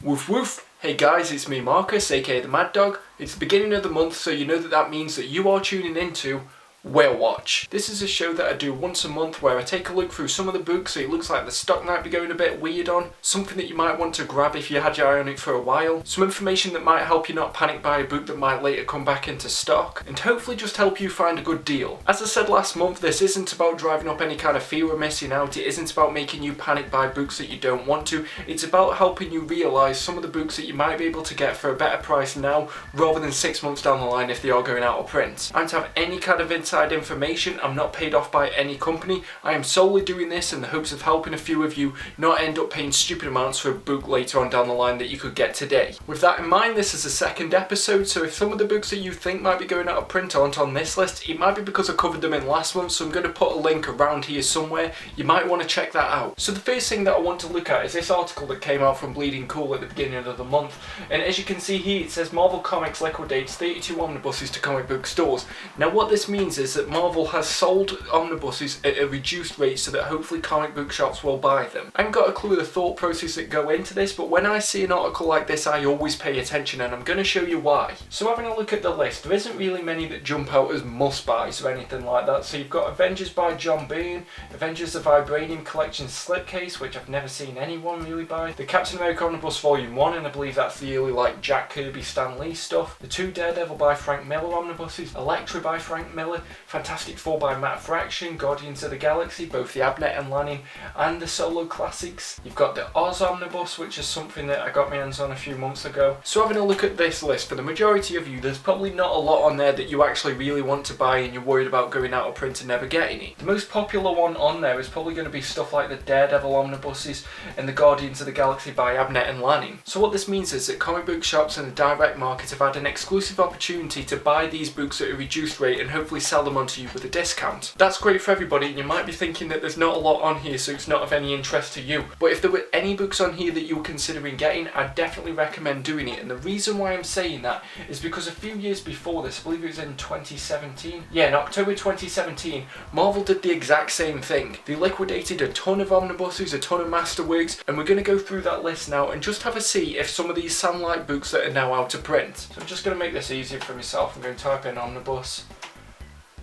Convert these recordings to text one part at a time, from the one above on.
Woof woof! Hey guys, it's me Marcus, aka the Mad Dog. It's the beginning of the month, so you know that means that you are tuning into Whale Watch. This is a show that I do once a month where I take a look through some of the books that it looks like the stock might be going a bit weird on, something that you might want to grab if you had your eye on it for a while, some information that might help you not panic buy a book that might later come back into stock, and hopefully just help you find a good deal. As I said last month, this isn't about driving up any kind of fear of missing out, it isn't about making you panic buy books that you don't want to, it's about helping you realise some of the books that you might be able to get for a better price now, rather than 6 months down the line if they are going out of print. I don't have any kind of inside information, I'm not paid off by any company, I am solely doing this in the hopes of helping a few of you not end up paying stupid amounts for a book later on down the line that you could get today. With that in mind, this is the second episode, so if some of the books that you think might be going out of print aren't on this list, it might be because I covered them in last month, so I'm going to put a link around here somewhere, you might want to check that out. So the first thing that I want to look at is this article that came out from Bleeding Cool at the beginning of the month, and as you can see here it says Marvel Comics liquidates 32 omnibuses to comic book stores. Now what this means is that Marvel has sold omnibuses at a reduced rate so that hopefully comic book shops will buy them. I haven't got a clue of the thought process that go into this, but when I see an article like this I always pay attention, and I'm going to show you why. So having a look at the list, there isn't really many that jump out as must buys or anything like that. So you've got Avengers by John Byrne, Avengers the Vibranium Collection slipcase, which I've never seen anyone really buy, the Captain America Omnibus Volume 1, and I believe that's the early like Jack Kirby, Stan Lee stuff, the 2 Daredevil by Frank Miller omnibuses, Elektra by Frank Miller, Fantastic Four by Matt Fraction, Guardians of the Galaxy, both the Abnett and Lanning and the solo classics. You've got the Oz Omnibus, which is something that I got my hands on a few months ago. So having a look at this list, for the majority of you, there's probably not a lot on there that you actually really want to buy and you're worried about going out of print and never getting it. The most popular one on there is probably going to be stuff like the Daredevil Omnibuses and the Guardians of the Galaxy by Abnett and Lanning. So what this means is that comic book shops and the direct market have had an exclusive opportunity to buy these books at a reduced rate and hopefully sell them onto you with a discount. That's great for everybody, and you might be thinking that there's not a lot on here so it's not of any interest to you, but if there were any books on here that you were considering getting, I'd definitely recommend doing it. And the reason why I'm saying that is because a few years before this, I believe it was in 2017, in October 2017, Marvel did the exact same thing. They liquidated a ton of omnibuses, a ton of masterworks, and we're going to go through that list now and just have a see if some of these sound like books that are now out of print. So I'm just going to make this easier for myself. I'm going to type in omnibus.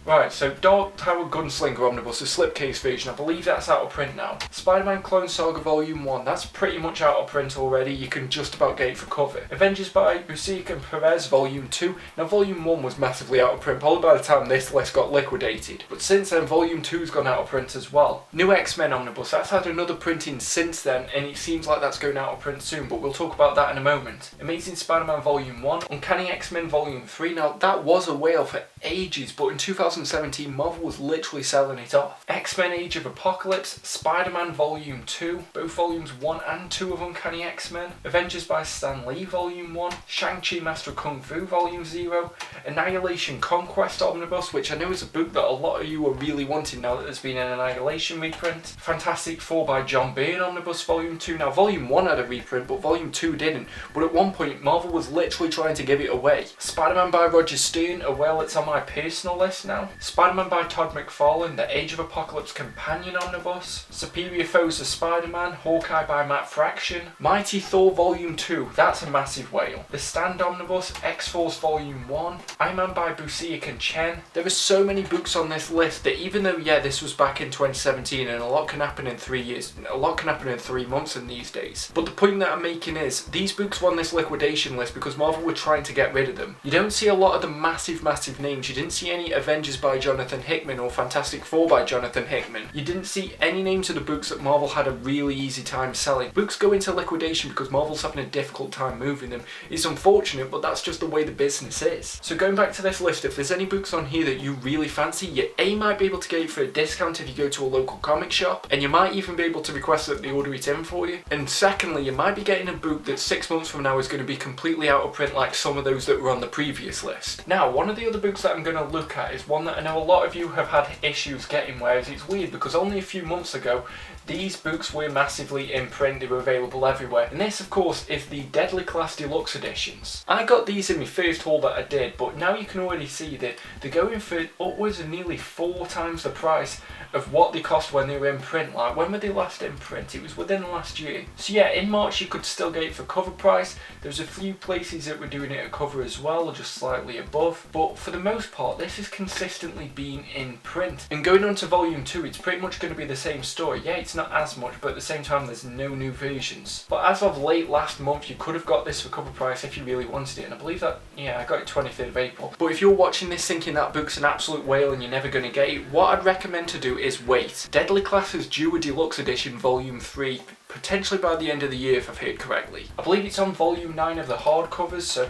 Right, so Dark Tower Gunslinger Omnibus, the slipcase version, I believe that's out of print now. Spider-Man Clone Saga Volume 1, that's pretty much out of print already, you can just about get it for cover. Avengers by Busiek and Perez Volume 2, now Volume 1 was massively out of print, probably by the time this list got liquidated. But since then, Volume 2's gone out of print as well. New XMen Omnibus, that's had another printing since then, and it seems like that's going out of print soon, but we'll talk about that in a moment. Amazing Spider-Man Volume 1, Uncanny X-Men Volume 3, now that was a whale for ages, but in 2017 Marvel was literally selling it off. X-Men Age of Apocalypse, Spider-Man Volume 2, both Volumes 1 and 2 of Uncanny X-Men, Avengers by Stan Lee Volume 1, ShangChi Master of Kung Fu Volume 0, Annihilation Conquest Omnibus, which I know is a book that a lot of you are really wanting now that there's been an Annihilation reprint, Fantastic Four by John Byrne Omnibus Volume 2, now Volume 1 had a reprint but Volume 2 didn't, but at one point Marvel was literally trying to give it away. Spider-Man by Roger Stern, well it's on my personal list now. Spider-Man by Todd McFarlane, the Age of Apocalypse Companion Omnibus, Superior Foes of Spider-Man, Hawkeye by Matt Fraction, Mighty Thor Volume 2, that's a massive whale, The Stand Omnibus, X-Force Volume 1, Iron Man by Busiek and Chen. There are so many books on this list that even though, yeah, this was back in 2017 and a lot can happen in 3 years, a lot can happen in 3 months in these days. But the point that I'm making is, these books were on this liquidation list because Marvel were trying to get rid of them. You don't see a lot of the massive names. You didn't see any Avengers by Jonathan Hickman or Fantastic Four by Jonathan Hickman. You didn't see any names of the books that Marvel had a really easy time selling. Books go into liquidation because Marvel's having a difficult time moving them. It's unfortunate, but that's just the way the business is. So going back to this list, if there's any books on here that you really fancy, you A, might be able to get it for a discount if you go to a local comic shop, and you might even be able to request that they order it in for you. And secondly, you might be getting a book that 6 months from now is going to be completely out of print like some of those that were on the previous list. Now, one of the other books that I'm going to look at is one that I know a lot of you have had issues getting, whereas it's weird because only a few months ago these books were massively in print, they were available everywhere. And this, of course, is the Deadly Class Deluxe editions. I got these in my first haul that I did, but now you can already see that they're going for upwards of nearly 4 times the price of what they cost when they were in print. Like, when were they last in print? It was within the last year. So yeah, in March you could still get it for cover price. There's a few places that were doing it at cover as well, or just slightly above. But for the most part, this has consistently been in print. And going on to volume 2, it's pretty much going to be the same story. Yeah, it's not as much, but at the same time there's no new versions. But as of late last month, you could have got this for cover price if you really wanted it. And I believe that, yeah, I got it 23rd of April. But if you're watching this thinking that book's an absolute whale and you're never going to get it, what I'd recommend to do is wait. Deadly Class is due a deluxe edition volume 3 potentially by the end of the year, if I've heard correctly. I believe it's on volume 9 of the hardcovers, so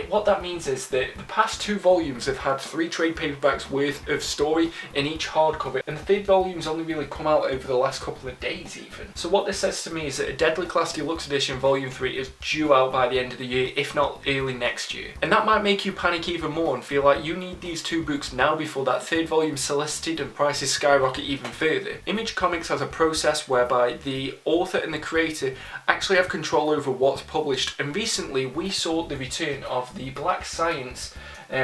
what that means is that the past 2 volumes have had 3 trade paperbacks worth of story in each hardcover, and the 3rd volume's only really come out over the last couple of days even. So what this says to me is that a Deadly Class Deluxe Edition volume 3 is due out by the end of the year, if not early next year. And that might make you panic even more and feel like you need these 2 books now before that 3rd volume solicited and prices skyrocket even further. Image Comics has a process whereby the author and the creator actually have control over what's published, and recently we saw the return of the Black Science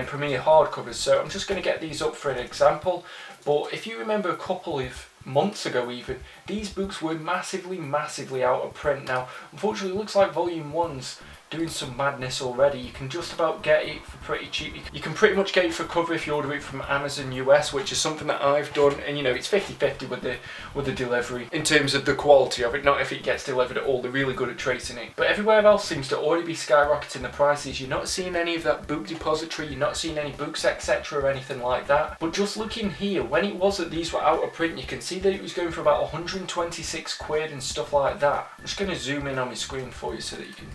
premiere hardcovers. So I'm just going to get these up for an example, but if you remember a couple of months ago even, these books were massively out of print. Now unfortunately it looks like volume 1's doing some madness already. You can just about get it for pretty cheap. You can pretty much get it for cover if you order it from Amazon US, which is something that I've done, and you know, it's 50-50 with the delivery in terms of the quality of it, not if it gets delivered at all. They're really good at tracing it. But everywhere else seems to already be skyrocketing the prices. You're not seeing any of that book depository, you're not seeing any books etc or anything like that. But just looking here, when it was that these were out of print, you can see that it was going for about 126 quid and stuff like that. I'm just going to zoom in on my screen for you so that you can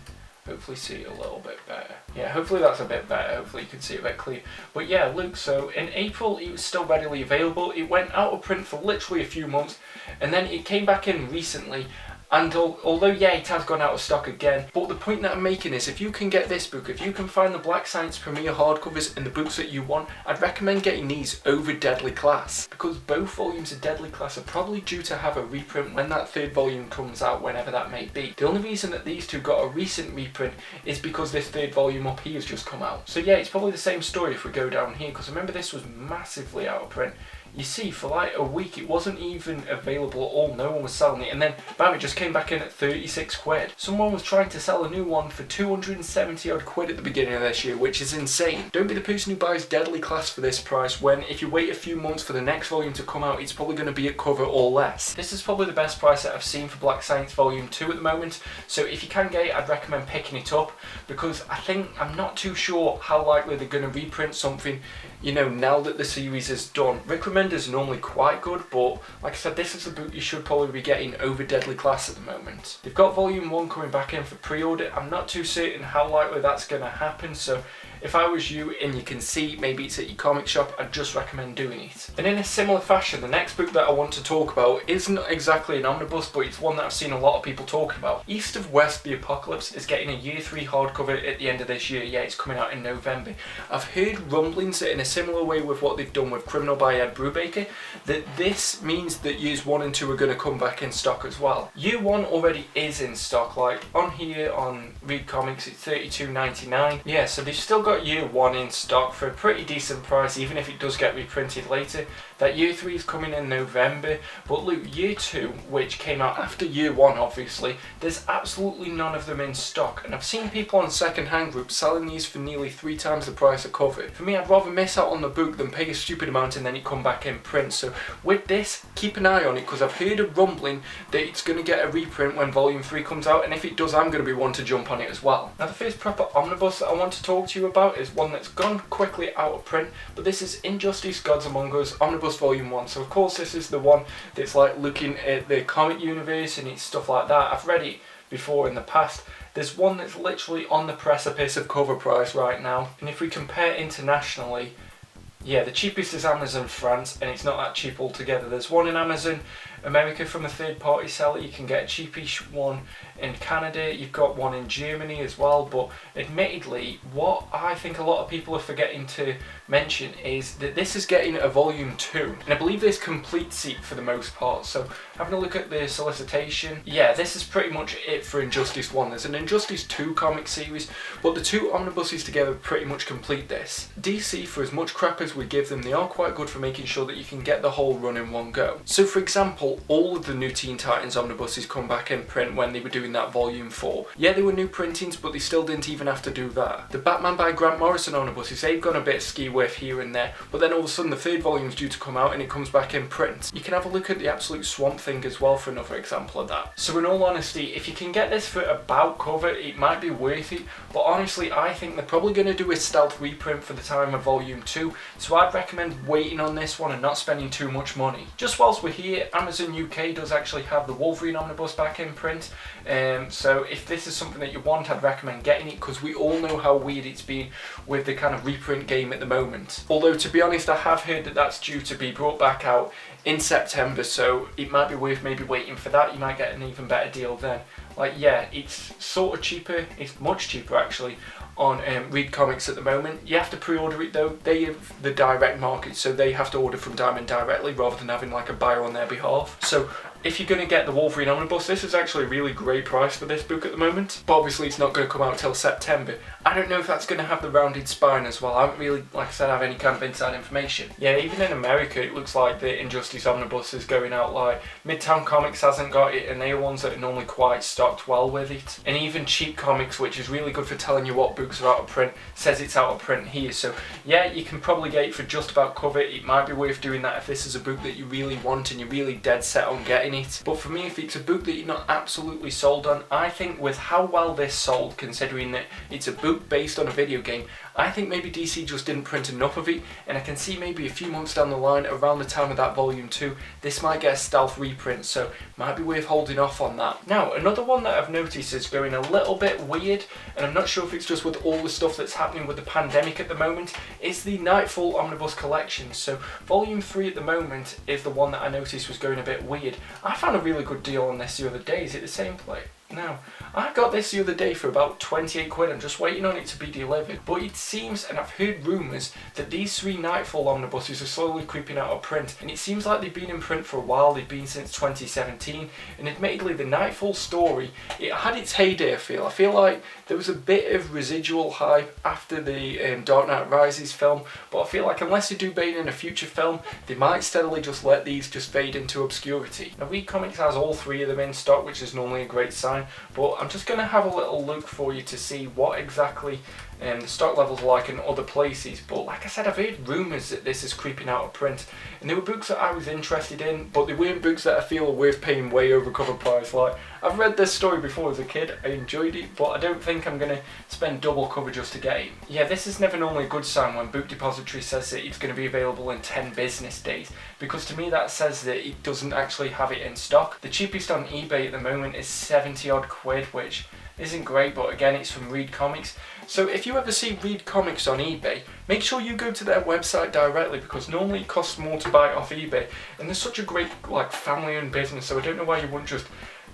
hopefully see it a little bit better. Yeah, hopefully that's a bit better. Hopefully you can see it a bit clear. But yeah, look, so in April it was still readily available. It went out of print for literally a few months, and then it came back in recently. And although, yeah, it has gone out of stock again, but the point that I'm making is if you can get this book, if you can find the Black Science premiere hardcovers and the books that you want, I'd recommend getting these over Deadly Class, because both volumes of Deadly Class are probably due to have a reprint when that 3rd volume comes out, whenever that may be. The only reason that these 2 got a recent reprint is because this 3rd volume up here has just come out. So yeah, it's probably the same story if we go down here, because remember this was massively out of print. You see, for like a week it wasn't even available at all, no one was selling it, and then bam, it just came back in at 36 quid. Someone was trying to sell a new one for 270 odd quid at the beginning of this year, which is insane. Don't be the person who buys Deadly Class for this price when if you wait a few months for the next volume to come out, it's probably going to be at cover or less. This is probably the best price that I've seen for Black Science volume 2 at the moment, so if you can get it, I'd recommend picking it up, because I'm not too sure how likely they're going to reprint something, you know, now that the series is done. Rick Remender's normally quite good, but like I said, this is the book you should probably be getting over Deadly Class at the moment. They've got volume 1 coming back in for pre-order. I'm not too certain how likely that's going to happen, so if I was you and you can see maybe it's at your comic shop, I'd just recommend doing it. And in a similar fashion, the next book that I want to talk about isn't exactly an omnibus, but it's one that I've seen a lot of people talking about. East of West, The Apocalypse is getting a year 3 hardcover at the end of this year. Yeah, it's coming out in November. I've heard rumblings that in a similar way with what they've done with Criminal by Ed Brubaker, that this means that years 1 and 2 are going to come back in stock as well. Year 1 already is in stock, like on here on Read Comics it's $32.99. Yeah, so they've still got year 1 in stock for a pretty decent price, even if it does get reprinted later. That year 3 is coming in November, but look, year 2, which came out after year 1 obviously, there's absolutely none of them in stock, and I've seen people on second-hand groups selling these for nearly 3 times the price of cover. For me, I'd rather miss out on the book than pay a stupid amount and then it come back in print. So with this, keep an eye on it, because I've heard a rumbling that it's going to get a reprint when volume 3 comes out, and if it does, I'm going to be one to jump on it as well. Now the first proper omnibus that I want to talk to you about is one that's gone quickly out of print, but this is Injustice Gods Among Us Omnibus Volume 1. So of course this is the one that's like looking at the comic universe and it's stuff like that. I've read it before in the past. There's one that's literally on the precipice of cover price right now, and if we compare internationally, yeah, the cheapest is Amazon France, and it's not that cheap altogether. There's one in Amazon America from a third party seller. You can get a cheapish one in Canada, you've got one in Germany as well, but admittedly what I think a lot of people are forgetting to mention is that this is getting a volume 2, and I believe this completes it for the most part. So having a look at the solicitation, yeah, this is pretty much it for Injustice 1. There's an Injustice 2 comic series, but the two omnibuses together pretty much complete this. DC, for as much crap as we give them, they are quite good for making sure that you can get the whole run in one go. So for example, all of the new Teen Titans omnibuses come back in print when they were doing that volume 4. Yeah, they were new printings, but they still didn't even have to do that. The Batman by Grant Morrison omnibuses, they've gone a bit ski-whiff here and there, but then all of a sudden the third volume's due to come out and it comes back in print. You can have a look at the Absolute Swamp Thing as well for another example of that. So in all honesty, if you can get this for about cover, it might be worth it, but honestly I think they're probably going to do a stealth reprint for the time of volume 2, so I'd recommend waiting on this one and not spending too much money. Just whilst we're here, Amazon UK does actually have the Wolverine omnibus back in print, so if this is something that you want, I'd recommend getting it, because we all know how weird it's been with the kind of reprint game at the moment. Although to be honest, I have heard that that's due to be brought back out in September, so it might be worth maybe waiting for that. You might get an even better deal then. Like, yeah, it's sort of cheaper, it's much cheaper actually on Read Comics at the moment. You have to pre-order it though. They have the direct market, so they have to order from Diamond directly rather than having like a buyer on their behalf. So if you're going to get the Wolverine Omnibus, this is actually a really great price for this book at the moment. But obviously it's not going to come out till September. I don't know if that's going to have the rounded spine as well. I haven't really, like I said, have any kind of inside information. Yeah, even in America it looks like the Injustice Omnibus is going out. Like Midtown Comics hasn't got it, and they're ones that are normally quite stocked well with it. And even Cheap Comics, which is really good for telling you what books are out of print, says it's out of print here. So yeah, you can probably get it for just about cover. It might be worth doing that if this is a book that you really want and you're really dead set on getting it. But for me, if it's a book that you're not absolutely sold on, I think with how well this sold, considering that it's a book based on a video game, I think maybe DC just didn't print enough of it, and I can see maybe a few months down the line, around the time of that volume 2, this might get a stealth reprint, so might be worth holding off on that. Now, another one that I've noticed is going a little bit weird, and I'm not sure if it's just with all the stuff that's happening with the pandemic at the moment, is the Nightfall Omnibus collection. So volume 3 at the moment is the one that I noticed was going a bit weird. I found a really good deal on this the other day. Is it the same place? Now, I got this the other day for about 28 quid. I'm just waiting on it to be delivered. But it seems, and I've heard rumours, that these 3 Nightfall omnibuses are slowly creeping out of print. And it seems like they've been in print for a while. They've been since 2017. And admittedly, the Nightfall story, it had its heyday, I feel. I feel like there was a bit of residual hype after the Dark Knight Rises film. But I feel like unless they do Bane in a future film, they might steadily just let these just fade into obscurity. Now, Read Comics has all 3 of them in stock, which is normally a great sign. But I'm just going to have a little look for you to see what exactly the stock levels are like in other places. But like I said, I've heard rumours that this is creeping out of print, and they were books that I was interested in, but they weren't books that I feel are worth paying way over cover price. Like, I've read this story before as a kid, I enjoyed it, but I don't think I'm going to spend double cover just to get it. Yeah, this is never normally a good sign when Book Depository says that it's going to be available in 10 business days, because to me that says that it doesn't actually have it in stock. The cheapest on eBay at the moment is 70 odd quid, which isn't great, but again, it's from Read Comics. So if you ever see Read Comics on eBay, make sure you go to their website directly, because normally it costs more to buy it off eBay, and they're such a great like family-owned business, so I don't know why you wouldn't just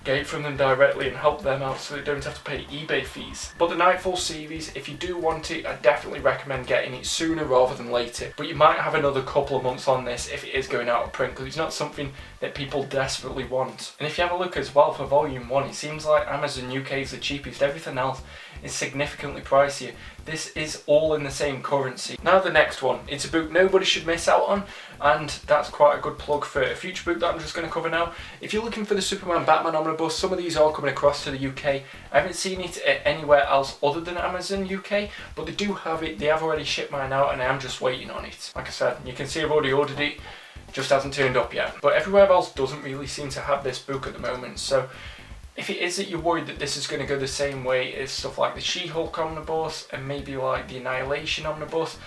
get it from them directly and help them out so they don't have to pay eBay fees. But the Nightfall series, if you do want it, I definitely recommend getting it sooner rather than later. But you might have another couple of months on this if it is going out of print, because it's not something that people desperately want. And if you have a look as well for volume 1, it seems like Amazon UK is the cheapest. Everything else is significantly pricier. This is all in the same currency. Now the next one, it's a book nobody should miss out on, and that's quite a good plug for a future book that I'm just going to cover now. If you're looking for the Superman Batman Omnibus, some of these are coming across to the UK. I haven't seen it anywhere else other than Amazon UK, but they do have it. They have already shipped mine out, and I am just waiting on it. Like I said, you can see I've already ordered it, just hasn't turned up yet. But everywhere else doesn't really seem to have this book at the moment, so if it is that you're worried that this is going to go the same way as stuff like the She-Hulk Omnibus and maybe like the Annihilation Omnibus,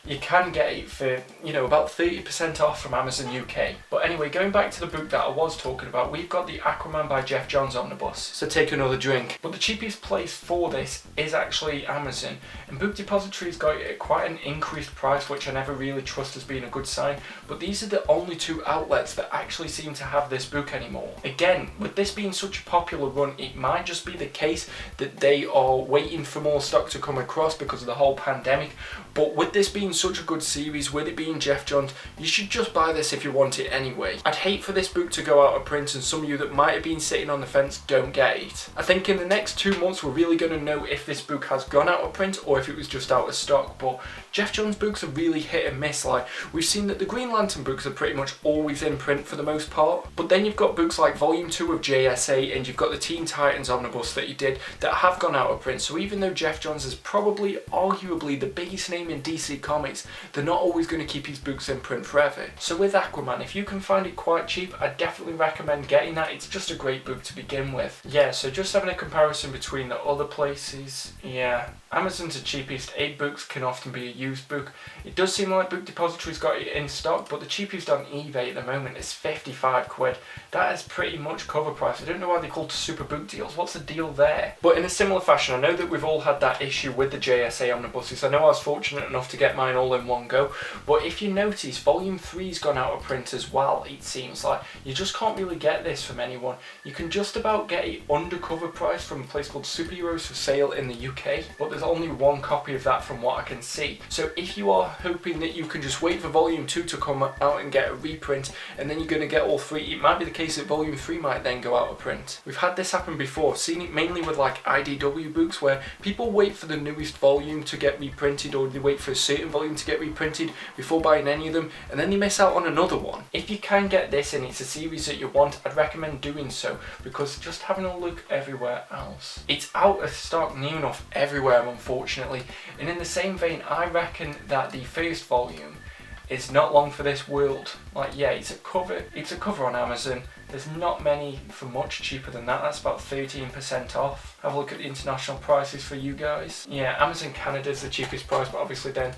you can get it for, you know, about 30% off from Amazon UK. But anyway, going back to the book that I was talking about, we've got the Aquaman by Jeff Johns omnibus. So take another drink. But the cheapest place for this is actually Amazon. And Book Depository's got it at quite an increased price, which I never really trust as being a good sign. But these are the only two outlets that actually seem to have this book anymore. Again, with this being such a popular run, it might just be the case that they are waiting for more stock to come across because of the whole pandemic. But with this being such a good series, with it being Jeff Johns, you should just buy this if you want it anyway. I'd hate for this book to go out of print and some of you that might have been sitting on the fence don't get it. I think in the next 2 months we're really going to know if this book has gone out of print or if it was just out of stock. But Jeff Johns books are really hit and miss. Like, we've seen that the Green Lantern books are pretty much always in print for the most part. But then you've got books like Volume 2 of JSA, and you've got the Teen Titans Omnibus that he did that have gone out of print. So even though Jeff Johns is probably arguably the biggest name in DC Comics, they're not always going to keep his books in print forever. So with Aquaman, if you can find it quite cheap, I definitely recommend getting that. It's just a great book to begin with. Yeah, so just having a comparison between the other places, yeah, Amazon's the cheapest. 8 books can often be a used book. It does seem like Book Depository's got it in stock, but the cheapest on eBay at the moment is 55 quid. That is pretty much cover price. I don't know why they're called super book deals. What's the deal there? But in a similar fashion, I know that we've all had that issue with the JSA omnibuses. I know I was fortunate enough to get mine all in one go, but if you notice, Volume 3's gone out of print as well. It seems like you just can't really get this from anyone. You can just about get it under cover price from a place called Superheroes for sale in the UK, but there's only one copy of that from what I can see. So if you are hoping that you can just wait for Volume 2 to come out and get a reprint, and then you're going to get all 3, it might be the case that Volume 3 might then go out of print. We've had this happen before. I've seen it mainly with like IDW books, where people wait for the newest volume to get reprinted, or they wait for a certain volume to get reprinted before buying any of them, and then they miss out on another one. If you can get this and it's a series that you want, I'd recommend doing so, because just having a look everywhere else, it's out of stock near enough everywhere, unfortunately. And in the same vein, I reckon that the first volume is not long for this world. Like, yeah, it's a cover on Amazon. There's not many for much cheaper than that. That's about 13% off. Have a look at the international prices for you guys. Yeah, Amazon Canada's the cheapest price, but obviously then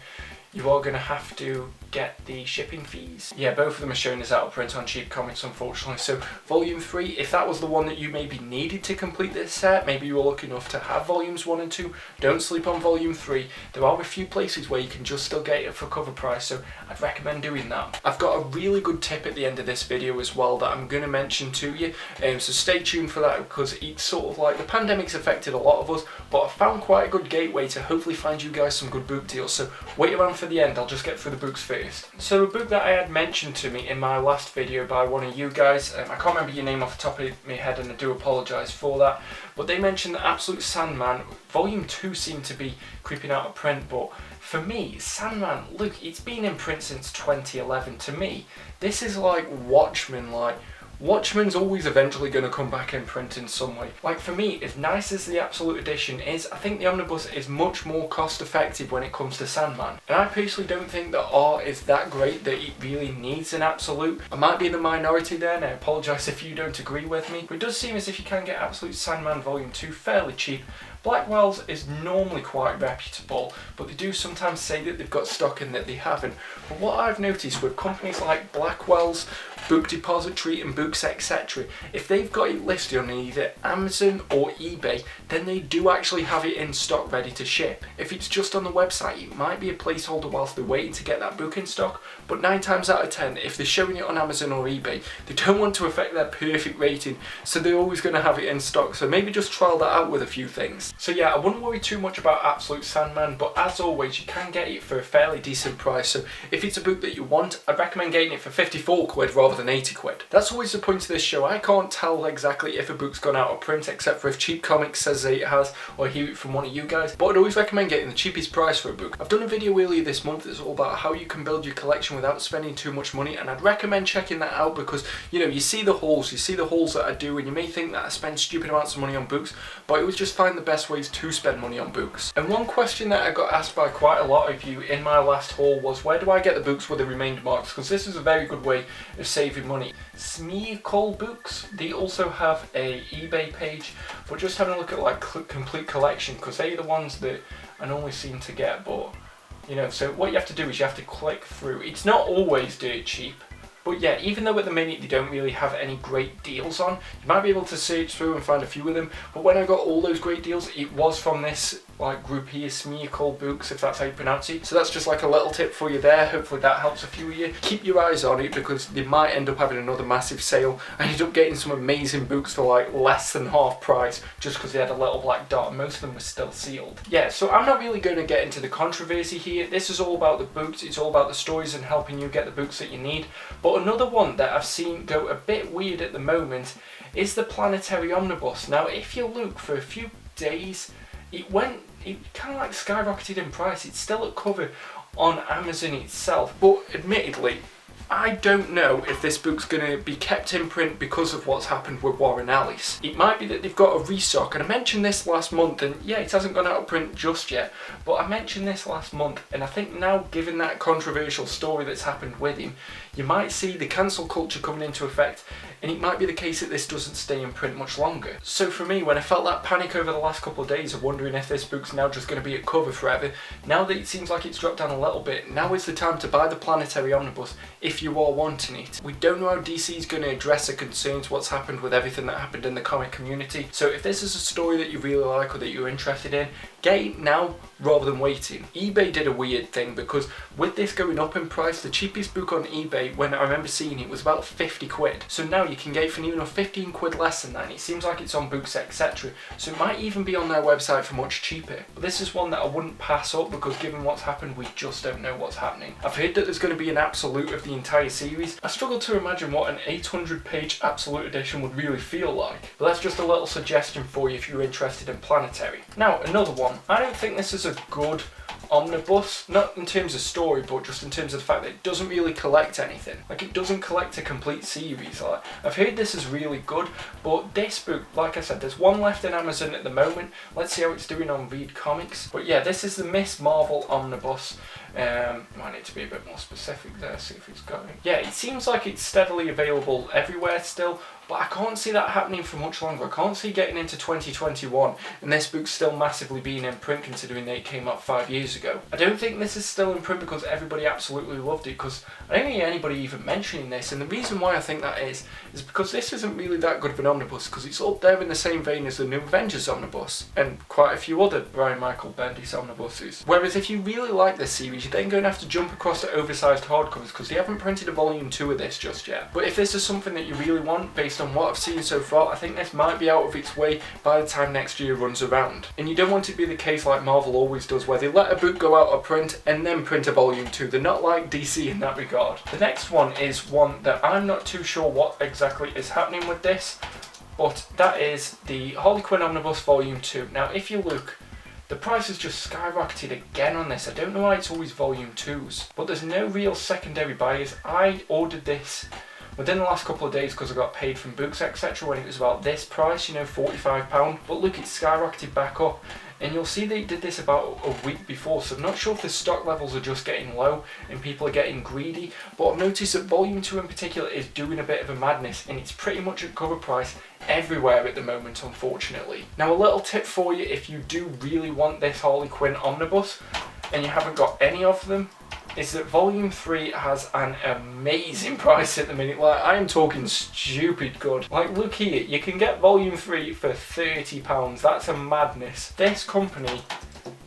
you are going to have to get the shipping fees. Yeah, both of them are showing as out of print on Cheap Comics, unfortunately. So Volume 3, if that was the one that you maybe needed to complete this set, maybe you were lucky enough to have Volumes 1 and 2, don't sleep on Volume 3. There are a few places where you can just still get it for cover price, so I'd recommend doing that. I've got a really good tip at the end of this video as well that I'm going to mention to you, so stay tuned for that, because it's sort of like the pandemic's affected a lot of us, but I found quite a good gateway to hopefully find you guys some good book deals, so wait around for the end. I'll just get through the books first. So a book that I had mentioned to me in my last video by one of you guys, I can't remember your name off the top of my head and I do apologise for that, but they mentioned that Absolute Sandman Volume 2 seemed to be creeping out of print, but for me, Sandman, look, it's been in print since 2011. To me, this is like Watchmen. Like, Watchmen's always eventually going to come back in print in some way. Like, for me, as nice as the Absolute Edition is, I think the Omnibus is much more cost effective when it comes to Sandman. And I personally don't think that art is that great that it really needs an Absolute. I might be in the minority there, and I apologise if you don't agree with me, but it does seem as if you can get Absolute Sandman Volume 2 fairly cheap. Blackwell's is normally quite reputable, but they do sometimes say that they've got stock and that they haven't. But what I've noticed with companies like Blackwell's, Book Depository and Books etc., if they've got it listed on either Amazon or eBay, then they do actually have it in stock ready to ship. If it's just on the website, it might be a placeholder whilst they're waiting to get that book in stock, but 9 times out of 10, if they're showing it on Amazon or eBay, they don't want to affect their perfect rating, so they're always going to have it in stock. So maybe just trial that out with a few things. So yeah, I wouldn't worry too much about Absolute Sandman, but as always, you can get it for a fairly decent price. So if it's a book that you want, I'd recommend getting it for 54 quid rather than 80 quid. That's always the point of this show. I can't tell exactly if a book's gone out of print, except for if Cheap Comics says that it has, or I hear it from one of you guys, but I'd always recommend getting the cheapest price for a book. I've done a video earlier this month that's all about how you can build your collection without spending too much money, and I'd recommend checking that out, because, you know, you see the hauls that I do, and you may think that I spend stupid amounts of money on books, but I always just find the best ways to spend money on books. And one question that I got asked by quite a lot of you in my last haul was, where do I get the books with the remainder marks? Because this is a very good way of saving money. Smearcall Books, they also have a eBay page, but just having a look at like complete collection, because they're the ones that I normally seem to get. But You know, so what you have to do is you have to click through. It's not always dirt cheap. But yeah, even though at the minute they don't really have any great deals on, you might be able to search through and find a few of them. But when I got all those great deals, it was from this like group here, Smearcall Books, if that's how you pronounce it. So that's just like a little tip for you there. Hopefully that helps a few of you. Keep your eyes on it because they might end up having another massive sale. I ended up getting some amazing books for like less than half price just because they had a little black dot and most of them were still sealed. Yeah, so I'm not really going to get into the controversy here. This is all about the books, it's all about the stories and helping you get the books that you need. But another one that I've seen go a bit weird at the moment is the Planetary Omnibus. Now if you look for a few days, it kind of like skyrocketed in price. It's still at cover on Amazon itself, but admittedly I don't know if this book's going to be kept in print because of what's happened with Warren Ellis. It might be that they've got a restock, and I mentioned this last month, and yeah, it hasn't gone out of print just yet, but I mentioned this last month, and I think now, given that controversial story that's happened with him, you might see the cancel culture coming into effect, and it might be the case that this doesn't stay in print much longer. So for me, when I felt that panic over the last couple of days of wondering if this book's now just going to be at cover forever, now that it seems like it's dropped down a little bit, now is the time to buy the Planetary Omnibus if you are wanting it. We don't know how DC is going to address the concerns, what's happened with everything that happened in the comic community. So if this is a story that you really like or that you're interested in, get it now rather than waiting. eBay did a weird thing because with this going up in price, the cheapest book on eBay, when I remember seeing it, was about 50 quid. So now you can get it for even 15 quid less than that, and it seems like it's on Books etc. So it might even be on their website for much cheaper. But this is one that I wouldn't pass up because given what's happened, we just don't know what's happening. I've heard that there's going to be an absolute of the entire series. I struggle to imagine what an 800-page absolute edition would really feel like. But that's just a little suggestion for you if you're interested in Planetary. Now, another one. I don't think this is a good omnibus, not in terms of story, but just in terms of the fact that it doesn't really collect anything. Like, it doesn't collect a complete series. Like, I've heard this is really good, but this book, like I said, there's one left in Amazon at the moment. Let's see how it's doing on Read Comics. But yeah, this is the Miss Marvel Omnibus. Might need to be a bit more specific there, see if it's going. Yeah, it seems like it's steadily available everywhere still, but I can't see that happening for much longer. I can't see getting into 2021 and this book's still massively being in print considering that it came out 5 years ago. I don't think this is still in print because everybody absolutely loved it, because I don't hear anybody even mentioning this, and the reason why I think that is because this isn't really that good of an omnibus, because it's up there in the same vein as the New Avengers Omnibus and quite a few other Brian Michael Bendis omnibuses. Whereas if you really like this series, you're then going to have to jump across to Oversized Hardcovers because they haven't printed a volume 2 of this just yet. But if this is something that you really want, based on what I've seen so far, I think this might be out of its way by the time next year runs around. And you don't want it to be the case like Marvel always does, where they let a book go out of print and then print a volume 2. They're not like DC in that regard. The next one is one that I'm not too sure what exactly is happening with this, but that is the Harley Quinn Omnibus Volume 2. Now if you look, the price has just skyrocketed again on this. I don't know why it's always volume 2s, but there's no real secondary buyers. I ordered this within the last couple of days because I got paid from Books etc. when it was about this price, you know, £45. But look, it's skyrocketed back up. And you'll see they did this about a week before, so I'm not sure if the stock levels are just getting low and people are getting greedy, but I've noticed that Volume 2 in particular is doing a bit of a madness, and it's pretty much at cover price everywhere at the moment, unfortunately. Now a little tip for you if you do really want this Harley Quinn Omnibus and you haven't got any of them, is that Volume 3 has an amazing price at the minute. Like, I am talking stupid good. Like, look here, you can get Volume 3 for £30. That's a madness. This company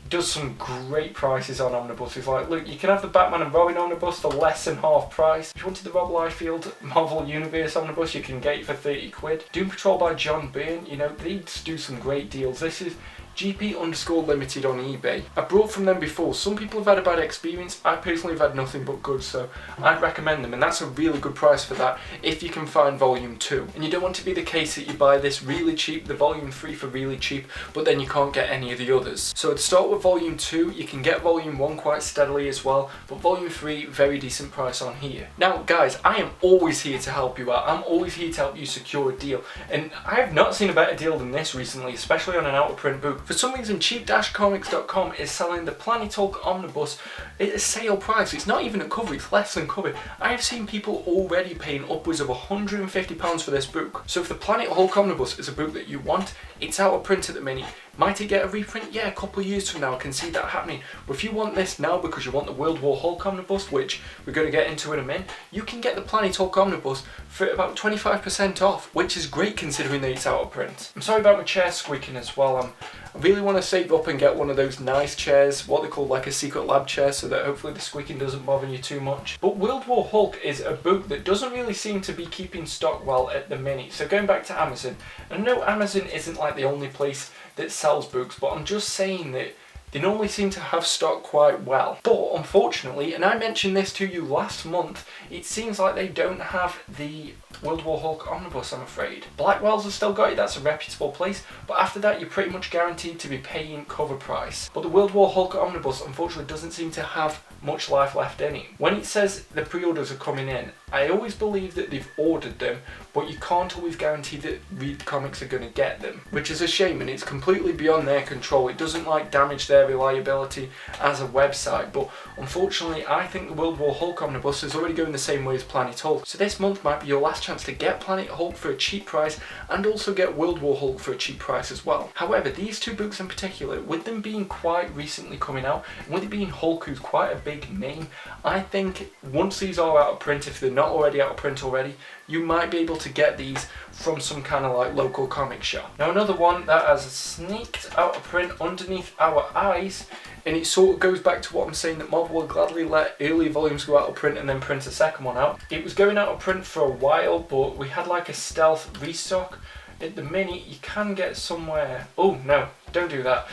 does some great prices on omnibuses. Like, look, you can have the Batman and Robin Omnibus for less than half price. If you wanted the Rob Liefeld Marvel Universe Omnibus, you can get it for 30 quid. Doom Patrol by John Byrne, you know, they do some great deals. This is GP_Limited on eBay. I brought from them before. Some people have had a bad experience. I personally have had nothing but good, so I'd recommend them, and that's a really good price for that if you can find Volume 2. And you don't want to be the case that you buy this really cheap, the Volume 3 for really cheap, but then you can't get any of the others. So to start with Volume 2, you can get Volume 1 quite steadily as well, but Volume 3, very decent price on here. Now guys, I am always here to help you out. I'm always here to help you secure a deal, and I have not seen a better deal than this recently, especially on an out of print book. For some reason, cheap-comics.com is selling the Planetary Omnibus at a sale price. It's not even at cover, it's less than cover. I have seen people already paying upwards of £150 for this book. So if the Planetary Omnibus is a book that you want, it's out of print at the minute. Might it get a reprint? Yeah, a couple of years from now I can see that happening. But if you want this now because you want the World War Hulk Omnibus, which we're going to get into in a minute, you can get the Planet Hulk Omnibus for about 25% off, which is great considering that it's out of print. I'm sorry about my chair squeaking as well. I really want to save up and get one of those nice chairs, what they call like a secret lab chair, so that hopefully the squeaking doesn't bother you too much. But World War Hulk is a book that doesn't really seem to be keeping stock well at the minute. So going back to Amazon, and I know Amazon isn't like the only place that sells books, but I'm just saying that they normally seem to have stock quite well. But unfortunately, and I mentioned this to you last month, it seems like they don't have the World War Hulk Omnibus, I'm afraid. Blackwell's has still got it, that's a reputable place, but after that you're pretty much guaranteed to be paying cover price. But the World War Hulk Omnibus unfortunately doesn't seem to have much life left in it. When it says the pre-orders are coming in, I always believe that they've ordered them, but you can't always guarantee that Read Comics are going to get them, which is a shame, and it's completely beyond their control. It doesn't like damage their reliability as a website, but unfortunately I think the World War Hulk Omnibus is already going the same way as Planet Hulk. So this month might be your last chance to get Planet Hulk for a cheap price and also get World War Hulk for a cheap price as well. However, these two books in particular, with them being quite recently coming out, and with it being Hulk, who's quite a big name, I think once these are out of print, if they're not already out of print already, you might be able to get these from some kind of like local comic shop. Now another one that has sneaked out of print underneath our eyes, and it sort of goes back to what I'm saying, that Marvel will gladly let early volumes go out of print and then print a second one out. It was going out of print for a while, but we had like a stealth restock. At the minute you can get somewhere, oh no, don't do that.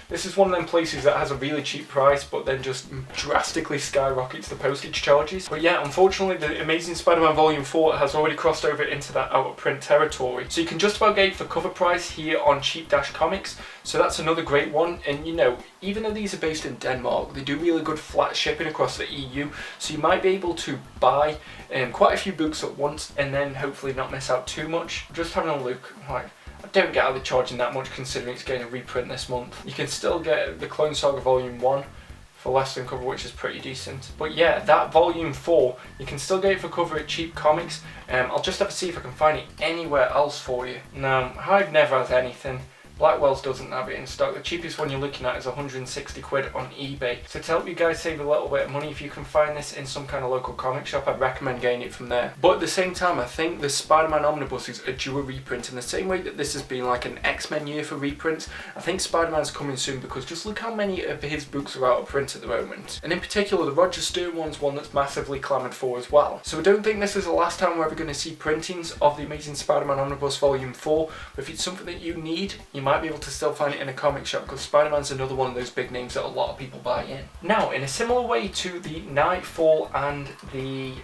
This is one of them places that has a really cheap price but then just drastically skyrockets the postage charges. But yeah, unfortunately the Amazing Spider-Man Volume 4 has already crossed over into that out of print territory. So you can just about get it for cover price here on Cheap Dash Comics. So that's another great one, and you know, even though these are based in Denmark, they do really good flat shipping across the EU, so you might be able to buy quite a few books at once and then hopefully not miss out too much. Just having a look, like, I don't get how they're charging that much considering it's getting a reprint this month. You can still get the Clone Saga Volume 1 for less than cover, which is pretty decent. But yeah, that Volume 4, you can still get it for cover at Cheap Comics. I'll just have to see if I can find it anywhere else for you. No, Hive never has anything. Blackwell's doesn't have it in stock. The cheapest one you're looking at is 160 quid on eBay. So to help you guys save a little bit of money, if you can find this in some kind of local comic shop, I'd recommend getting it from there. But at the same time, I think the Spider-Man Omnibuses are due a reprint in the same way that this has been like an X-Men year for reprints. I think Spider-Man's coming soon because just look how many of his books are out of print at the moment. And in particular, the Roger Stern one's one that's massively clamoured for as well. So I don't think this is the last time we're ever going to see printings of the Amazing Spider-Man Omnibus Volume 4. But if it's something that you need, you might be able to still find it in a comic shop because Spider-Man's another one of those big names that a lot of people buy in. Now, in a similar way to the Nightfall and the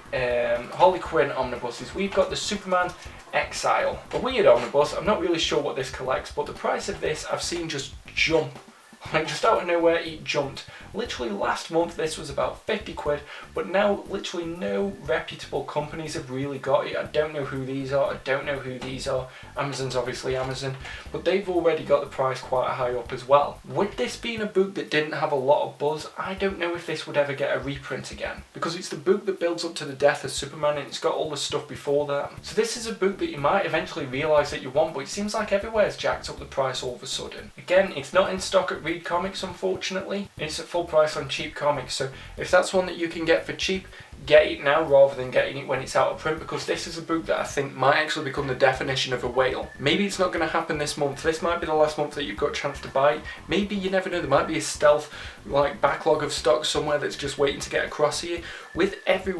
Harley Quinn omnibuses, we've got the Superman Exile. A weird omnibus, I'm not really sure what this collects, but the price of this I've seen just jump. Like just out of nowhere it jumped. Literally last month this was about 50 quid, but now literally no reputable companies have really got it. I don't know who these are, I don't know who these are. Amazon's obviously Amazon, but they've already got the price quite high up as well. With this being a book that didn't have a lot of buzz, I don't know if this would ever get a reprint again, because it's the book that builds up to the death of Superman and it's got all the stuff before that. So this is a book that you might eventually realise that you want, but it seems like everywhere's jacked up the price all of a sudden. Again, it's not in stock at Read Comics unfortunately, it's at full price on Cheap Comics, so if that's one that you can get for cheap, get it now rather than getting it when it's out of print, because this is a book that I think might actually become the definition of a whale. Maybe it's not going to happen this month, this might be the last month that you've got a chance to buy it. Maybe, you never know, there might be a stealth like backlog of stock somewhere that's just waiting to get across here. With every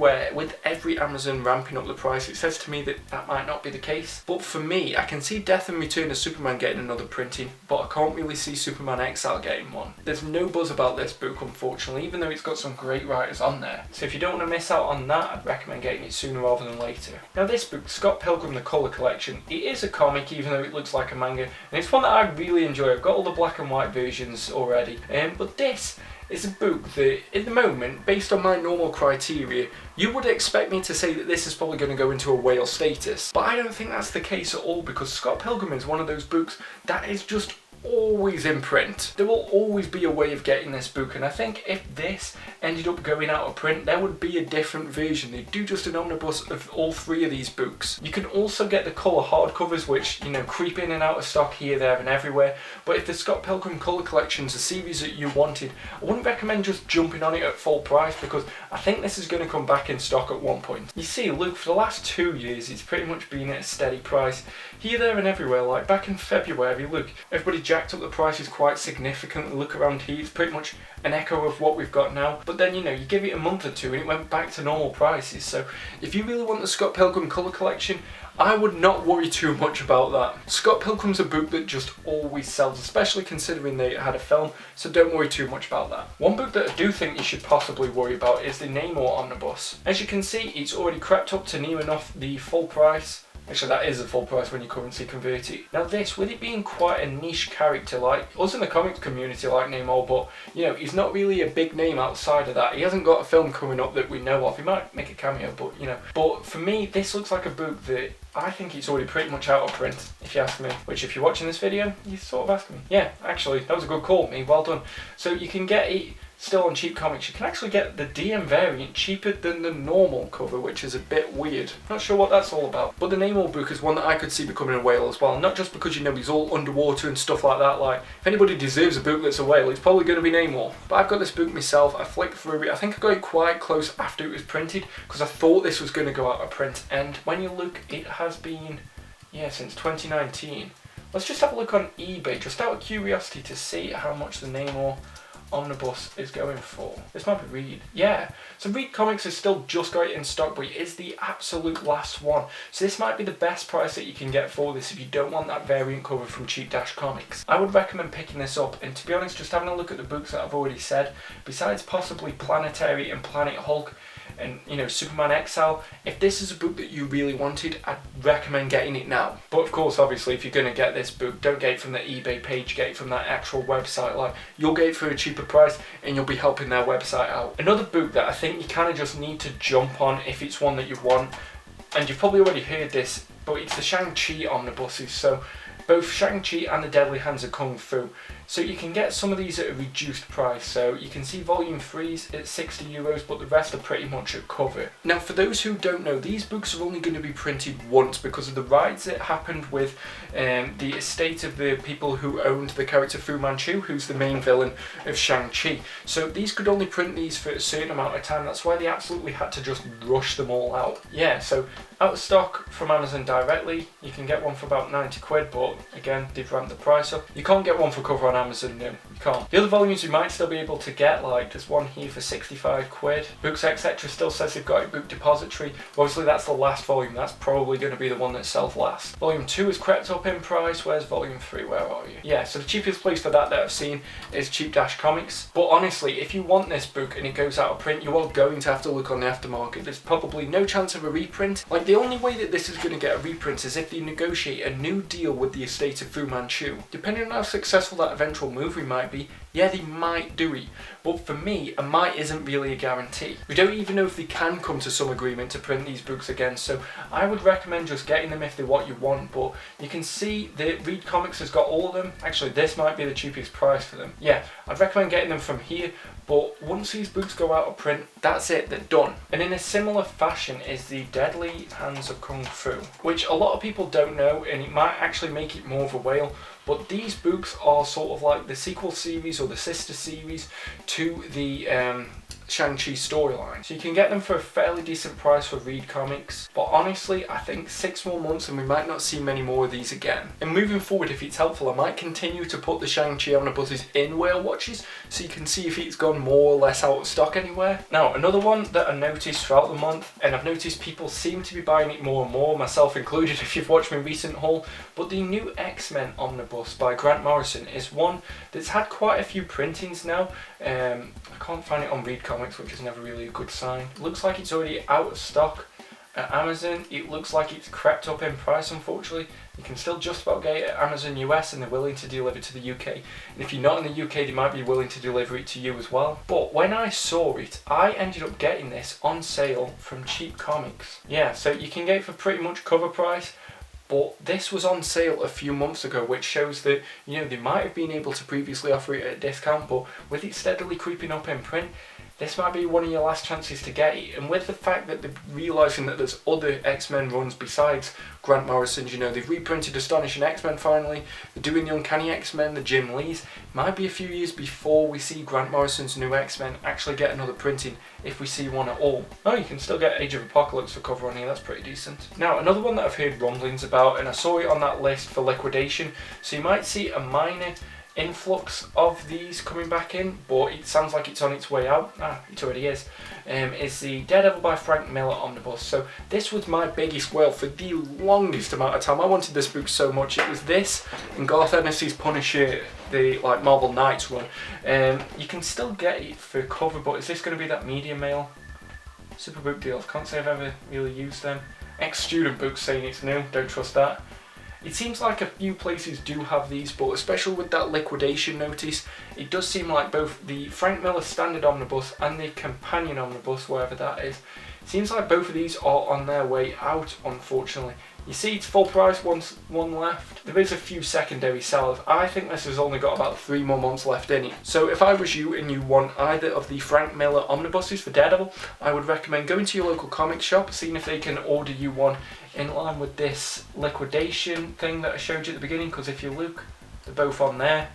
Amazon ramping up the price, it says to me that that might not be the case. But for me, I can see Death and Return of Superman getting another printing, but I can't really see Superman Exile getting one. There's no buzz about this book unfortunately, even though it's got some great writers on there. So if you don't want to miss out on that, I'd recommend getting it sooner rather than later. Now this book, Scott Pilgrim The Colour Collection, it is a comic even though it looks like a manga, and it's one that I really enjoy. I've got all the black and white versions already, but this is a book that, at the moment, based on my normal criteria, you would expect me to say that this is probably going to go into a whale status. But I don't think that's the case at all, because Scott Pilgrim is one of those books that is just always in print. There will always be a way of getting this book, and I think if this ended up going out of print, there would be a different version. They'd do just an omnibus of all 3 of these books. You can also get the colour hardcovers, which, you know, creep in and out of stock here, there and everywhere. But if the Scott Pilgrim colour collection's a series that you wanted, I wouldn't recommend just jumping on it at full price, because I think this is going to come back in stock at one point. You see, look, for the last 2 years it's pretty much been at a steady price here, there and everywhere. Like back in February, look, everybody jacked up the prices quite significantly. Look around here, it's pretty much an echo of what we've got now. But then, you know, you give it a month or two and it went back to normal prices. So if you really want the Scott Pilgrim colour collection, I would not worry too much about that. Scott Pilgrim's a book that just always sells, especially considering they had a film, so don't worry too much about that. One book that I do think you should possibly worry about is the Namor Omnibus. As you can see, it's already crept up to near enough the full price. Actually, that is the full price when you currency convert it. Now this, with it being quite a niche character, like us in the comics community like Namor, but you know, he's not really a big name outside of that. He hasn't got a film coming up that we know of. He might make a cameo, but you know. But for me, this looks like a book that I think it's already pretty much out of print, if you ask me. Which, if you're watching this video, you sort of ask me. Yeah, actually, that was a good call, me. Well done. So you can get it still on cheap comics. You can actually get the DM variant cheaper than the normal cover, which is a bit weird. Not sure what that's all about. But the Namor book is one that I could see becoming a whale as well. Not just because, you know, he's all underwater and stuff like that. Like, if anybody deserves a book that's a whale, it's probably going to be Namor. But I've got this book myself. I flicked through it. I think I got it quite close after it was printed, because I thought this was going to go out of print. And when you look, it has been, yeah, since 2019. Let's just have a look on eBay, just out of curiosity, to see how much the Namor Omnibus is going for. This might be Reed. Yeah, so Reed Comics has still just got it in stock, but it is the absolute last one. So this might be the best price that you can get for this if you don't want that variant cover from Cheap Dash Comics. I would recommend picking this up, and to be honest, just having a look at the books that I've already said, besides possibly Planetary and Planet Hulk, and you know, Superman Exile, if this is a book that you really wanted, I'd recommend getting it now. But of course, obviously, if you're going to get this book, don't get it from the eBay page, get it from that actual website. Like, you'll get it for a cheaper price and you'll be helping their website out. Another book that I think you kind of just need to jump on if it's one that you want, and you've probably already heard this, but it's the ShangChi Omnibuses. So both ShangChi and the Deadly Hands of Kung Fu. So you can get some of these at a reduced price. So you can see volume 3's at €60, but the rest are pretty much at cover. Now, for those who don't know, these books are only going to be printed once because of the rights that happened with the estate of the people who owned the character Fu Manchu, who's the main villain of Shang-Chi. So these could only print these for a certain amount of time. That's why they absolutely had to just rush them all out. Yeah, so out of stock from Amazon directly. You can get one for about 90 quid, but again, they've ramped the price up. You can't get one for cover on Amazon, no, you can't. The other volumes you might still be able to get, like there's one here for 65 quid. Books Etc. still says they've got a book depository. Obviously that's the last volume, that's probably going to be the one that sells last. Volume 2 has crept up in price. Where's volume 3, where are you? Yeah, so the cheapest place for that I've seen is Cheap Dash Comics. But honestly, if you want this book and it goes out of print, you are going to have to look on the aftermarket. There's probably no chance of a reprint. Like, the only way that this is going to get a reprint is if they negotiate a new deal with the estate of Fu Manchu. Depending on how successful that eventual movie might be, yeah, they might do it. But for me, a might isn't really a guarantee. We don't even know if they can come to some agreement to print these books again, so I would recommend just getting them if they're what you want. But you can see that Reed Comics has got all of them. Actually, this might be the cheapest price for them. Yeah, I'd recommend getting them from here, but once these books go out of print, that's it, they're done. And in a similar fashion is the Deadly Hands of Kung Fu, which a lot of people don't know, and it might actually make it more of a whale. But these books are sort of like the sequel series or the sister series to the Shang-Chi storyline. So you can get them for a fairly decent price for Reed Comics. But honestly, I think 6 more months and we might not see many more of these again. And moving forward, if it's helpful, I might continue to put the Shang-Chi Omnibuses in Whale Watches so you can see if it's gone more or less out of stock anywhere. Now, another one that I noticed throughout the month, and I've noticed people seem to be buying it more and more, myself included if you've watched my recent haul, but the new XMen Omnibus by Grant Morrison is one that's had quite a few printings now. I can't find it on Reed Comics, which is never really a good sign. It looks like it's already out of stock at Amazon. It looks like it's crept up in price, unfortunately. You can still just about get it at Amazon US, and they're willing to deliver to the UK. And if you're not in the UK, they might be willing to deliver it to you as well. But when I saw it, I ended up getting this on sale from Cheap Comics. Yeah, so you can get it for pretty much cover price. But this was on sale a few months ago, which shows that, you know, they might have been able to previously offer it at a discount, but with it steadily creeping up in print, this might be one of your last chances to get it. And with the fact that they're realising that there's other X-Men runs besides Grant Morrison's, you know, they've reprinted Astonishing X-Men finally, they're doing the Uncanny X-Men, the Jim Lees. Might be a few years before we see Grant Morrison's new X-Men actually get another printing, if we see one at all. Oh, you can still get Age of Apocalypse for cover on here, that's pretty decent. Now, another one that I've heard rumblings about, and I saw it on that list for liquidation, so you might see a minor influx of these coming back in, but it sounds like it's on its way out. It already is the Daredevil by Frank Miller Omnibus. So this was my biggest whale for the longest amount of time. I wanted this book so much. It was this and Garth Ennis's Punisher, the like Marvel Knights run. You can still get it for cover, but is this going to be that medium mail? Super book deals, can't say I've ever really used them. Ex-student books saying it's new, don't trust that. It seems like a few places do have these, but especially with that liquidation notice, it does seem like both the Frank Miller Standard Omnibus and the Companion Omnibus, wherever that is, seems like both of these are on their way out, unfortunately. You see it's full price, one left. There is a few secondary sellers. I think this has only got about 3 more months left in it. So if I was you and you want either of the Frank Miller Omnibuses for Daredevil, I would recommend going to your local comic shop, seeing if they can order you one in line with this liquidation thing that I showed you at the beginning, because if you look, they're both on there.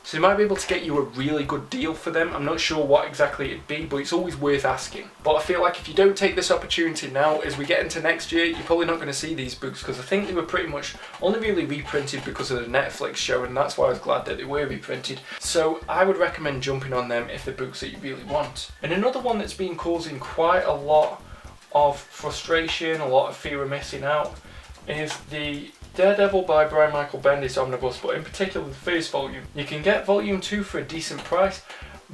So they might be able to get you a really good deal for them. I'm not sure what exactly it'd be, but it's always worth asking. But I feel like if you don't take this opportunity now, as we get into next year, you're probably not going to see these books, because I think they were pretty much only really reprinted because of the Netflix show, and that's why I was glad that they were reprinted. So I would recommend jumping on them if they're books that you really want. And another one that's been causing quite a lot of frustration, a lot of fear of missing out, is the Daredevil by Brian Michael Bendis Omnibus, but in particular the first volume. You can get volume 2 for a decent price,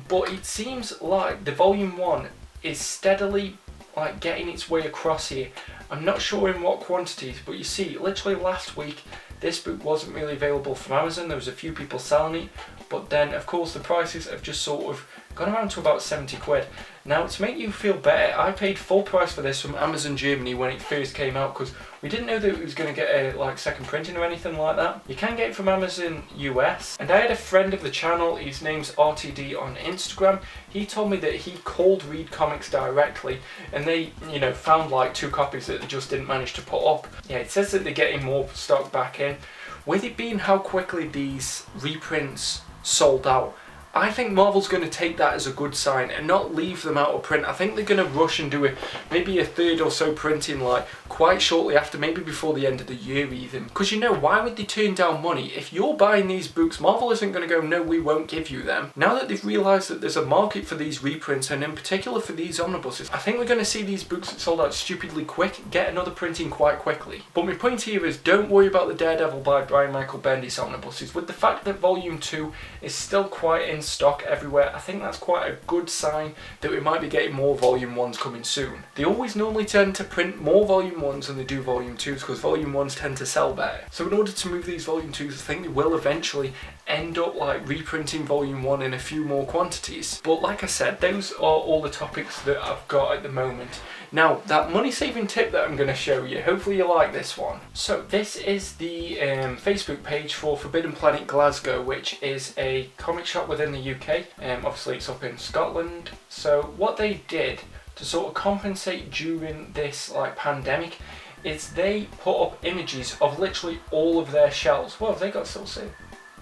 but it seems like the volume 1 is steadily like getting its way across here. I'm not sure in what quantities, but you see, literally last week this book wasn't really available from Amazon. There was a few people selling it, but then of course the prices have just sort of gone around to about 70 quid. Now, to make you feel better, I paid full price for this from Amazon Germany when it first came out, because we didn't know that it was going to get a like second printing or anything like that. You can get it from Amazon US, and I had a friend of the channel, his name's RTD on Instagram. He told me that he called Read Comics directly, and they, you know, found like 2 copies that they just didn't manage to put up. Yeah, it says that they're getting more stock back in. With it being how quickly these reprints sold out, I think Marvel's going to take that as a good sign and not leave them out of print. I think they're going to rush and do maybe a third or so printing like quite shortly after, maybe before the end of the year even. Because you know, why would they turn down money? If you're buying these books, Marvel isn't going to go, no, we won't give you them. Now that they've realised that there's a market for these reprints, and in particular for these omnibuses, I think we're going to see these books that sold out stupidly quick get another printing quite quickly. But my point here is, don't worry about the Daredevil by Brian Michael Bendis omnibuses. With the fact that volume 2 is still quite in stock everywhere, I think that's quite a good sign that we might be getting more volume 1s coming soon. They always normally tend to print more volume 1s than they do volume 2s, because volume 1s tend to sell better. So in order to move these volume 2s, I think they will eventually end up like reprinting volume 1 in a few more quantities. But like I said, those are all the topics that I've got at the moment. Now, that money saving tip that I'm going to show you, hopefully you like this one. So this is the Facebook page for Forbidden Planet Glasgow, which is a comic shop within the UK. Obviously it's up in Scotland. So what they did to sort of compensate during this like pandemic is they put up images of literally all of their shelves. Well, have they got Silver Surfer?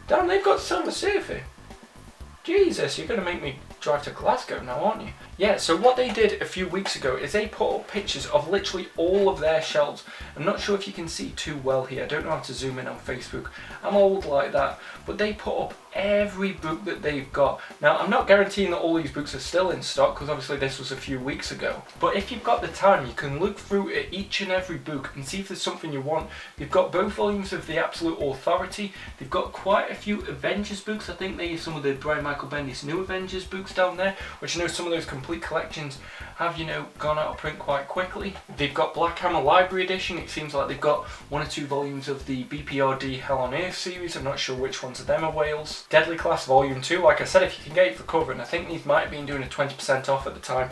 Damn, they've got Silver Surfer. Jesus, you're going to make me drive to Glasgow now, aren't you? Yeah, so what they did a few weeks ago is they put up pictures of literally all of their shelves. I'm not sure if you can see too well here. I don't know how to zoom in on Facebook. I'm old like that. But they put up every book that they've got. Now, I'm not guaranteeing that all these books are still in stock, because obviously this was a few weeks ago. But if you've got the time, you can look through at each and every book and see if there's something you want. They've got both volumes of The Absolute Authority. They've got quite a few Avengers books. I think they have some of the Brian Michael Bendis new Avengers books down there, which I know some of those complete collections have, you know, gone out of print quite quickly. They've got Black Hammer Library Edition. It seems like they've got 1 or 2 volumes of the BPRD Hell on Earth series. I'm not sure which ones of them are Wales. Deadly Class Volume 2, like I said, if you can get it for cover, and I think these might have been doing a 20% off at the time,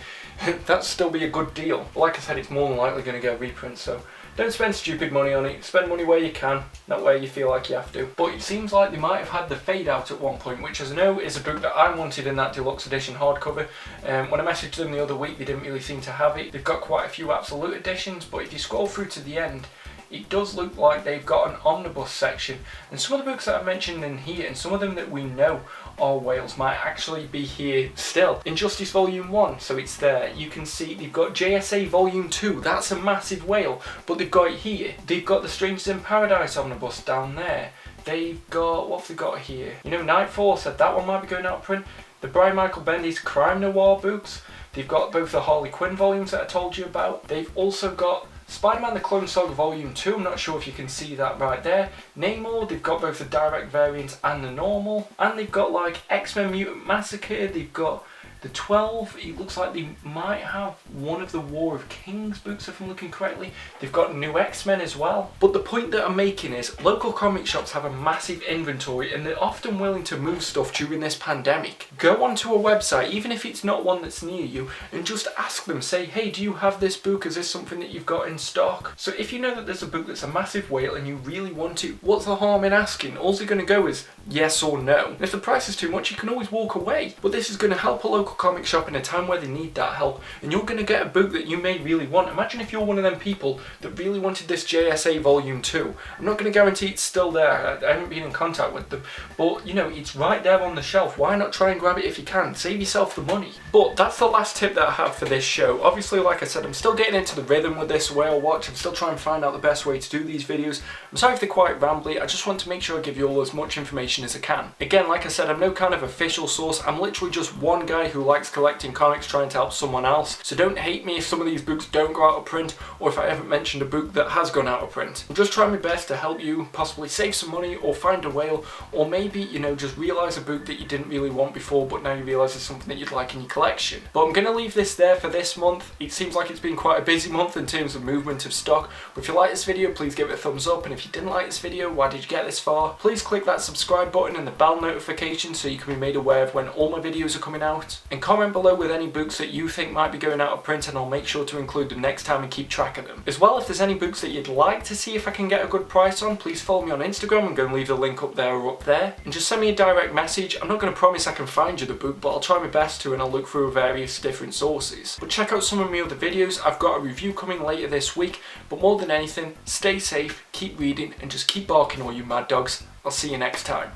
that'd still be a good deal. But like I said, it's more than likely going to go reprint, so Don't spend stupid money on it, spend money where you can, not where you feel like you have to. But it seems like they might have had the Fade out at one point, which, as I know, is a book that I wanted in that deluxe edition hardcover. When I messaged them the other week, they didn't really seem to have it. They've got quite a few absolute editions, but if you scroll through to the end, it does look like they've got an omnibus section, and some of the books that I mentioned in here, and some of them that we know are whales, might actually be here still. Injustice Volume 1, so it's there. You can see they've got JSA Volume 2, that's a massive whale, but they've got it here. They've got the Strangers in Paradise Omnibus down there. They've got, what have they got here? You know, Nightfall said that one might be going out of print. The Brian Michael Bendis crime noir books. They've got both the Harley Quinn volumes that I told you about. They've also got Spider-Man the Clone Saga Volume 2, I'm not sure if you can see that right there. Namor, they've got both the direct variants and the normal. And they've got like X-Men Mutant Massacre, they've got the 12, it looks like they might have one of the War of Kings books if I'm looking correctly. They've got new X-Men as well. But the point that I'm making is local comic shops have a massive inventory and they're often willing to move stuff during this pandemic. Go onto a website, even if it's not one that's near you, and just ask them, say, hey, do you have this book? Is this something that you've got in stock? So if you know that there's a book that's a massive whale and you really want it, what's the harm in asking? All they're going to go is yes or no. And if the price is too much, you can always walk away. But this is going to help a local comic shop in a time where they need that help, and you're going to get a book that you may really want. Imagine if you're one of them people that really wanted this JSA Volume 2. I'm not going to guarantee it's still there, I haven't been in contact with them, but you know, it's right there on the shelf. Why not try and grab it if you can? Save yourself the money. But that's the last tip that I have for this show. Obviously, like I said, I'm still getting into the rhythm with this whale watch. I'm still trying to find out the best way to do these videos. I'm sorry if they're quite rambly, I just want to make sure I give you all as much information as I can. Again, like I said, I'm no kind of official source. I'm literally just one guy who likes collecting comics trying to help someone else. So don't hate me if some of these books don't go out of print, or if I haven't mentioned a book that has gone out of print. I'm just trying my best to help you possibly save some money or find a whale, or maybe, you know, just realise a book that you didn't really want before but now you realise it's something that you'd like in your collection. But I'm going to leave this there for this month. It seems like it's been quite a busy month in terms of movement of stock. But if you like this video, please give it a thumbs up, and if you didn't like this video, why did you get this far? Please click that subscribe button and the bell notification so you can be made aware of when all my videos are coming out. And comment below with any books that you think might be going out of print, and I'll make sure to include them next time and keep track of them. As well, if there's any books that you'd like to see if I can get a good price on, please follow me on Instagram. I'm going to leave the link up there or up there. And just send me a direct message. I'm not going to promise I can find you the book, but I'll try my best to, and I'll look through various different sources. But check out some of my other videos. I've got a review coming later this week. But more than anything, stay safe, keep reading, and just keep barking all you mad dogs. I'll see you next time.